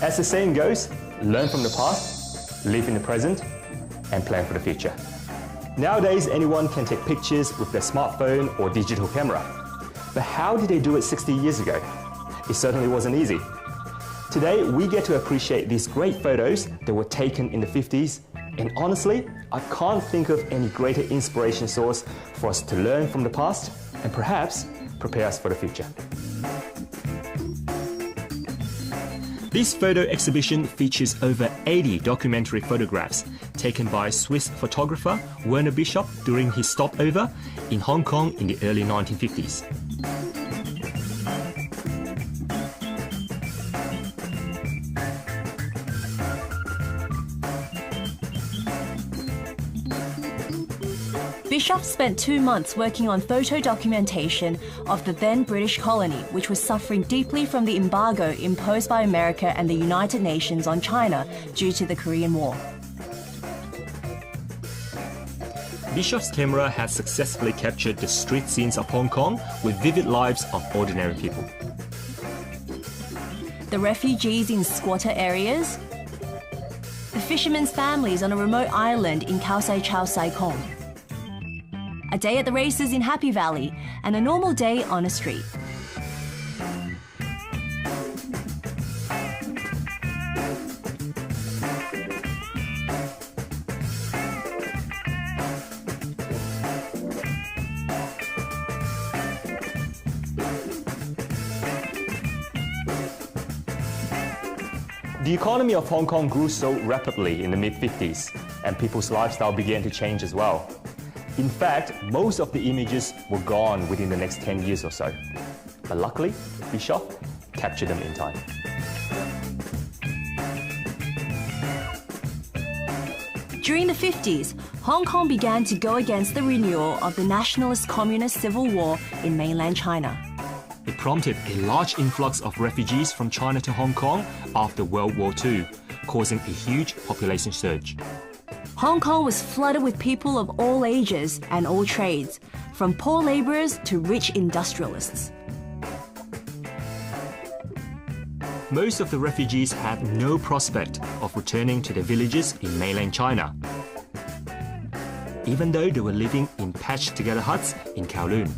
As the saying goes, learn from the past, live in the present, and plan for the future. Nowadays, anyone can take pictures with their smartphone or digital camera. But how did they do it 60 years ago? It certainly wasn't easy. Today, we get to appreciate these great photos that were taken in the 50s, and honestly, I can't think of any greater inspiration source for us to learn from the past and perhaps prepare us for the future. This photo exhibition features over 80 documentary photographs taken by Swiss photographer Werner Bishop during his stopover in Hong Kong in the early 1950s. Bishop spent 2 months working on photo documentation of the then British colony, which was suffering deeply from the embargo imposed by America and the United Nations on China due to the Korean War. Bishop's camera has successfully captured the street scenes of Hong Kong with vivid lives of ordinary people. The refugees in squatter areas, the fishermen's families on a remote island in Khao Sai Kong, a day at the races in Happy Valley, and a normal day on a street. The economy of Hong Kong grew so rapidly in the mid-50s, and people's lifestyle began to change as well. In fact, most of the images were gone within the next 10 years or so. But luckily, Bishop captured them in time. During the 50s, Hong Kong began to go against the renewal of the nationalist communist civil war in mainland China. It prompted a large influx of refugees from China to Hong Kong after World War II, causing a huge population surge. Hong Kong was flooded with people of all ages and all trades, from poor labourers to rich industrialists. Most of the refugees had no prospect of returning to their villages in mainland China, even though they were living in patched-together huts in Kowloon.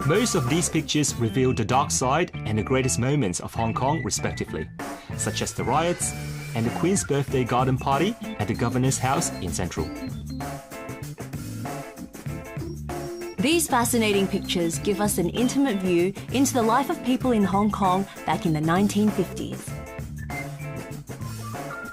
Most of these pictures reveal the dark side and the greatest moments of Hong Kong respectively, such as the riots and the Queen's birthday garden party at the Governor's house in Central. These fascinating pictures give us an intimate view into the life of people in Hong Kong back in the 1950s.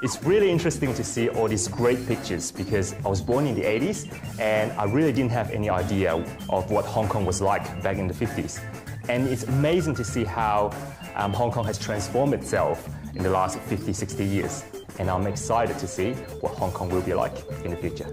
It's really interesting to see all these great pictures because I was born in the 80s and I really didn't have any idea of what Hong Kong was like back in the 50s. And it's amazing to see how Hong Kong has transformed itself in the last 50, 60 years. And I'm excited to see what Hong Kong will be like in the future.